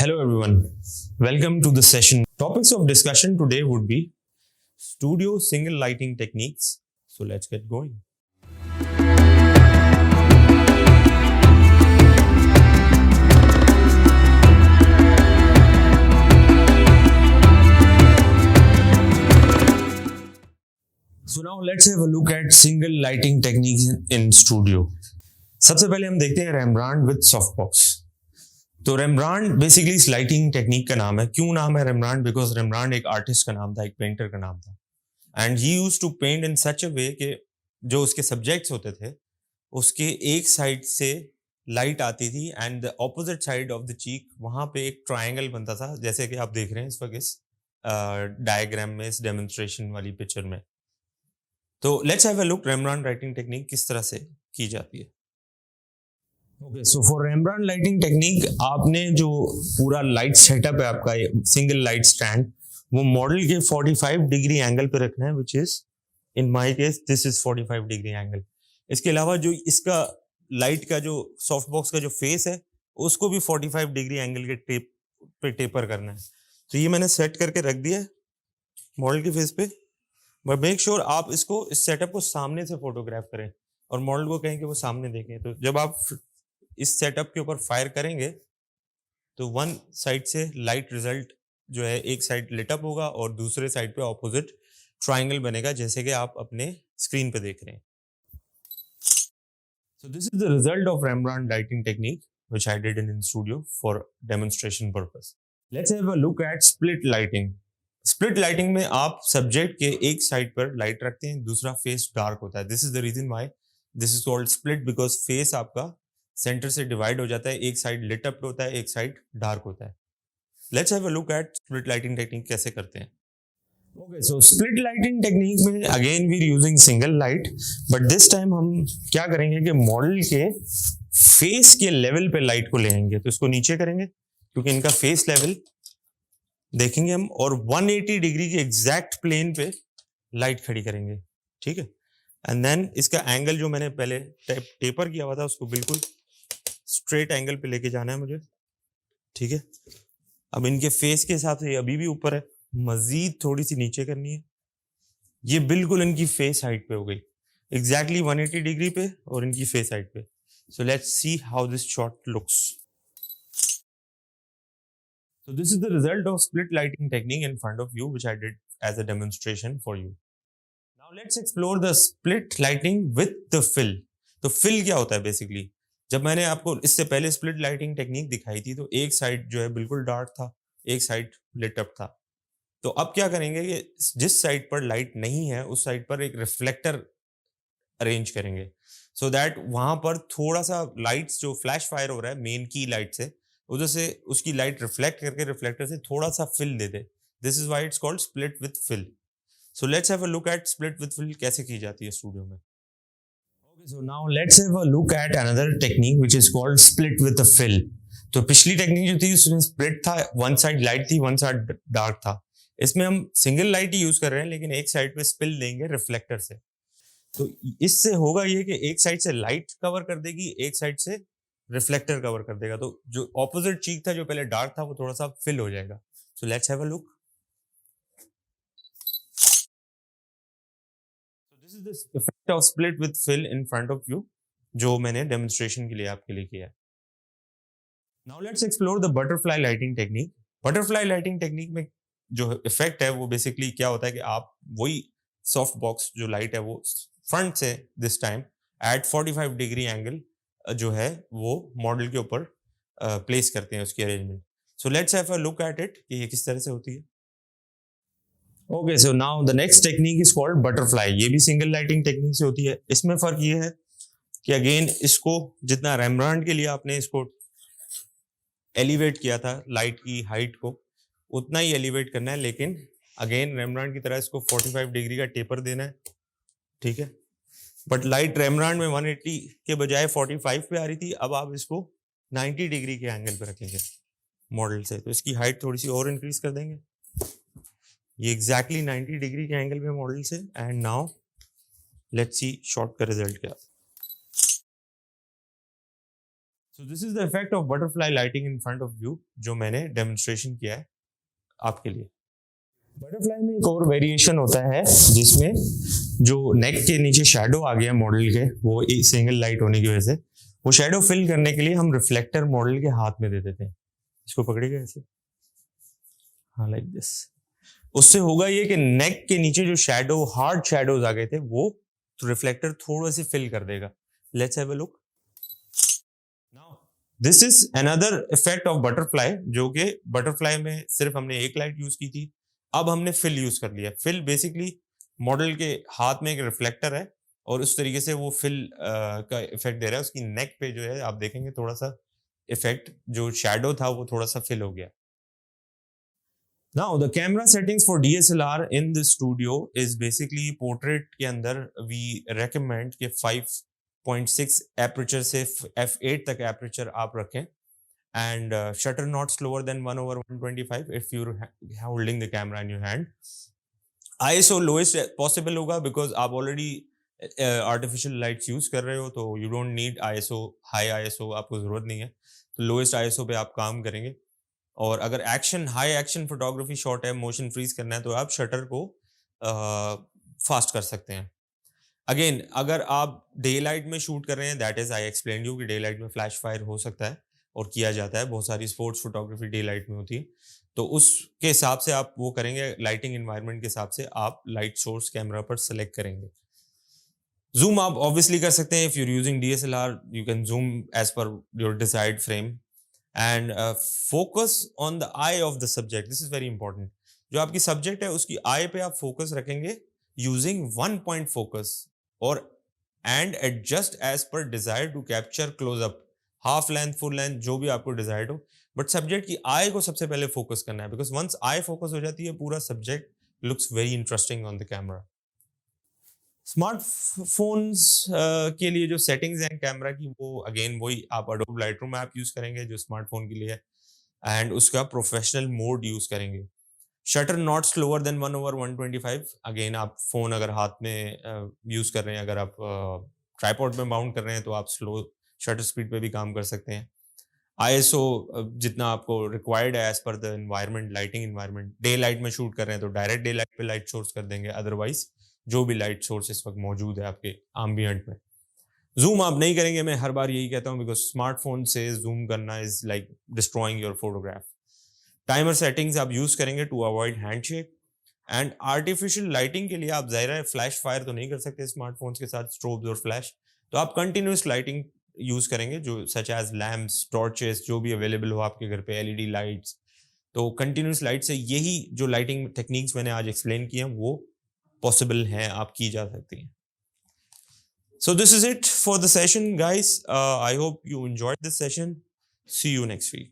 Hello everyone, welcome to the session. Topics of discussion today would be studio single lighting techniques. So let's get going. So now let's have a look at single lighting techniques in studio. सबसे पहले हम देखते हैं रेम्ब्रांड with softbox. तो रेम्ब्रांड basically इस lighting technique का नाम है. क्यों नाम है रेम्ब्रांड? बिकॉज रेम्ब्रांड एक आर्टिस्ट का नाम था, एक पेंटर का नाम था. And he used to paint in such a way कि जो उसके सब्जेक्ट्स होते थे उसके एक साइड से लाइट आती थी and the opposite side of the cheek वहां पे एक ट्रायंगल बनता था, जैसे कि आप देख रहे हैं इस वक्त इस डायग्राम में, इस डेमोन्स्ट्रेशन वाली पिक्चर में. तो let's have a look रेम्ब्रांड lighting technique किस तरह से की जाती है. Okay, so for रेम्ब्रांड lighting technique आपने जो पूरा लाइट सेटअप है आपका सिंगल लाइट स्टैंड, वो मॉडल के 45 डिग्री एंगल पे रखना है, which is in my case this is 45 degree angle. इसके अलावा जो इसका लाइट का जो सॉफ्ट बॉक्स का जो फेस है उसको भी 45 डिग्री एंगल के टेपर करना है. तो ये मैंने सेट करके रख दिया है मॉडल के फेस पे. बट मेक श्योर आप इसको इस सेटअप को सामने से फोटोग्राफ करें और मॉडल को कहें कि वो सामने देखें. तो जब आप इस सेटअप के ऊपर फायर करेंगे तो वन साइड से लाइट रिजल्ट जो है एक साइड लिट अप होगा और दूसरे साइड पे ऑपोजिट ट्रायंगल बनेगा, जैसे कि आप अपने स्क्रीन पे देख रहे हैं. So this is the result of Rembrandt lighting technique which I did in studio for demonstration purpose. Let's have a look at split lighting. Split lighting में आप सब्जेक्ट के एक साइड पर लाइट रखते हैं, दूसरा फेस डार्क होता है. This is the reason why this is called split, because face आपका सेंटर से डिवाइड हो जाता है, एक साइड लिट अप होता है, एक साइड डार्क होता है. Let's have a look at split lighting technique कैसे करते हैं. Okay, so split lighting technique में again we are using single light, but this time हम क्या करेंगे कि मॉडल के फेस के लेवल पे लाइट को ले आएंगे. तो इसको नीचे करेंगे क्योंकि इनका फेस लेवल देखेंगे हम, और 180 डिग्री के एग्जैक्ट प्लेन पे लाइट खड़ी करेंगे. ठीक है, एंड देन इसका एंगल जो मैंने पहले टेपर किया हुआ था उसको बिल्कुल स्ट्रेट एंगल पे लेके जाना है मुझे. ठीक है, अब इनके फेस के हिसाब से ये अभी भी ऊपर है, मजीद थोड़ी सी नीचे करनी है. ये बिल्कुल इनकी फेस हाइट पे हो गई, एग्जैक्टली 180 डिग्री पे और इनकी फेस हाइट पे. So let's see how this shot looks. So this is the result of split lighting technique in front of you, which I did as a demonstration for you. Now let's explore the split lighting with the fill. तो fill क्या होता है basically? जब मैंने आपको इससे पहले split lighting technique दिखाई थी तो एक साइड जो है बिल्कुल डार्क था, एक साइड लिट अप था. तो अब क्या करेंगे कि जिस साइड पर लाइट नहीं है उस साइड पर एक रिफ्लेक्टर अरेंज करेंगे, सो दैट वहां पर थोड़ा सा लाइट्स जो फ्लैश फायर हो रहा है मेन की लाइट से, उधर से उसकी लाइट रिफ्लेक्ट करके रिफ्लेक्टर से थोड़ा सा फिल दे दे. This is why it's called split with fill. So let's have a look at split with fill कैसे की जाती है स्टूडियो में. Okay, so now let's have a look at another technique which is called split with a fill. तो पिछली technique जो थी उसमें स्प्लिट था, वन साइड लाइट थी, वन साइड डार्क था. इसमें हम सिंगल लाइट ही यूज कर रहे हैं लेकिन एक साइड पे स्पिल देंगे रिफ्लेक्टर से. तो इससे होगा ये कि एक साइड से लाइट कवर कर देगी, एक साइड से रिफ्लेक्टर कवर कर देगा. तो जो ऑपोजिट चीक था जो पहले डार्क था वो थोड़ा सा फिल हो जाएगा. So let's have a look. This is the effect of split with fill in front of you, जो मैंने डेमोन्स्ट्रेशन के लिए आपके लिए किया है. Now let's explore the butterfly lighting technique. Butterfly lighting technique में जो इफेक्ट है वो बेसिकली क्या होता है कि आप वही सॉफ्ट बॉक्स जो लाइट है वो फ्रंट से this time at 45 degree angle जो है वो मॉडल के ऊपर प्लेस करते हैं उसकी arrangement. So let's have a look at it कि ये किस तरह से होती है. Okay, so now the next technique is called butterfly. ये भी सिंगल लाइटिंग टेक्निक से होती है. इसमें फर्क ये है कि अगेन इसको जितना रेम्ब्रांड के लिए आपने इसको एलिवेट किया था लाइट की हाइट को, उतना ही एलिवेट करना है, लेकिन अगेन रेम्ब्रांड की तरह इसको 45 डिग्री का टेपर देना है. ठीक है, बट लाइट रेम्ब्रांड में 180 के बजाय 45 पे आ रही थी, अब आप इसको 90 डिग्री के एंगल पे रखेंगे मॉडल से. तो इसकी हाइट थोड़ी सी और इंक्रीज कर देंगे, ये एग्जैक्टली 90 डिग्री के एंगल पे मॉडल से. And now let's see shot का रिजल्ट क्या. So this is the effect of butterfly lighting in front of you, जो मैंने डेमोन्स्ट्रेशन किया है आपके लिए। बटरफ्लाई में एक और वेरिएशन होता है जिसमें जो नेक के नीचे शेडो आ गया मॉडल के, वो सिंगल लाइट होने की वजह से वो शेडो फिल करने के लिए हम रिफ्लेक्टर मॉडल के हाथ में दे देते हैं। इसको पकड़िएगा ऐसे, हाँ लाइक दिस। उससे होगा ये कि नेक के नीचे जो शेडो, हार्ड शेडोज आ गए थे, वो तो रिफ्लेक्टर थोड़ा सी फिल कर देगा। Let's have a look. Now this is another effect of butterfly, जो कि बटरफ्लाई में सिर्फ हमने एक लाइट यूज की थी, अब हमने फिल यूज कर लिया। फिल बेसिकली मॉडल के हाथ में एक रिफ्लेक्टर है और उस तरीके से वो फिल का इफेक्ट दे रहा है। उसकी नेक पे जो है आप देखेंगे थोड़ा सा इफेक्ट, जो शेडो था वो थोड़ा सा फिल हो गया। Now the camera settings for DSLR in the studio is basically portrait के अंदर we recommend कि 5.6 aperture से f8 तक aperture आप रखें and shutter not slower than 1/125 if you're holding the camera in your hand. ISO lowest possible होगा because आप already artificial lights use कर रहे हो, तो you don't need ISO, high ISO आपको ज़रूरत नहीं है, तो lowest ISO पे आप काम करेंगे। और अगर action, high action photography shot है, मोशन फ्रीज करना है, तो आप शटर को फास्ट कर सकते हैं। अगेन अगर आप डे लाइट में शूट कर रहे हैं, that is I explain you कि डे लाइट में फ्लैश फायर हो सकता है और किया जाता है, बहुत सारी स्पोर्ट्स फोटोग्राफी डे लाइट में होती है, तो उसके हिसाब से आप वो करेंगे। लाइटिंग एनवायरनमेंट के हिसाब से आप लाइट सोर्स कैमरा पर सेलेक्ट करेंगे। जूम आप ऑब्वियसली कर सकते हैं, if you using DSLR you can zoom as per your desired frame and focus on the eye of the subject. This is very important. जो आपकी सब्जेक्ट है उसकी आई पे आप फोकस रखेंगे यूजिंग 1 point focus और and adjust as per desire to capture closeup, half length, full length, जो भी आपको डिजायर्ड हो, बट सब्जेक्ट की आई को सबसे पहले फोकस करना है, बिकॉज वंस आई फोकस हो जाती है पूरा subject looks very interesting on the camera. Smartphones के लिए जो सेटिंग्स हैं कैमरा की, वो अगेन वही आप एडोब लाइटरूम ऐप यूज करेंगे जो स्मार्टफोन के लिए है, एंड उसका प्रोफेशनल मोड यूज करेंगे। Shutter not slower then 1/125। Again आप फोन अगर हाथ में यूज कर रहे हैं, अगर आप ट्राइपॉड में माउंट कर रहे हैं, तो आप स्लो शटर स्पीड पे भी काम कर सकते हैं। ISO जितना आपको रिक्वायर्ड है as per the environment, lighting environment. Day light में शूट कर रहे हैं तो डायरेक्ट डे लाइट पे लाइट सोर्स कर देंगे, अदरवाइज जो भी लाइट सोर्स इस वक्त मौजूद है आपके एम्बिएंट में। जूम आप नहीं करेंगे, मैं हर बार यही कहता हूँ, बिकॉज स्मार्टफोन से जूम करना is like destroying your photograph. Timer settings आप यूज करेंगे to avoid handshake. And artificial lighting के लिए आप जाहिर है फ्लैश फायर तो नहीं कर सकते स्मार्टफोन्स के साथ, स्ट्रोब्स और फ्लैश, तो आप कंटिन्यूस लाइटिंग यूज करेंगे, जो सच एज लैम्प्स, टॉर्चेस, जो भी अवेलेबल हो आपके घर पे, LED लाइट्स। तो कंटिन्यूस लाइट से यही जो लाइटिंग टेक्निक्स मैंने आज एक्सप्लेन किए हैं वो पॉसिबल हैं, आप की जा सकती हैं। So this is it for the session, guys. I hope you enjoyed this session. See you next week.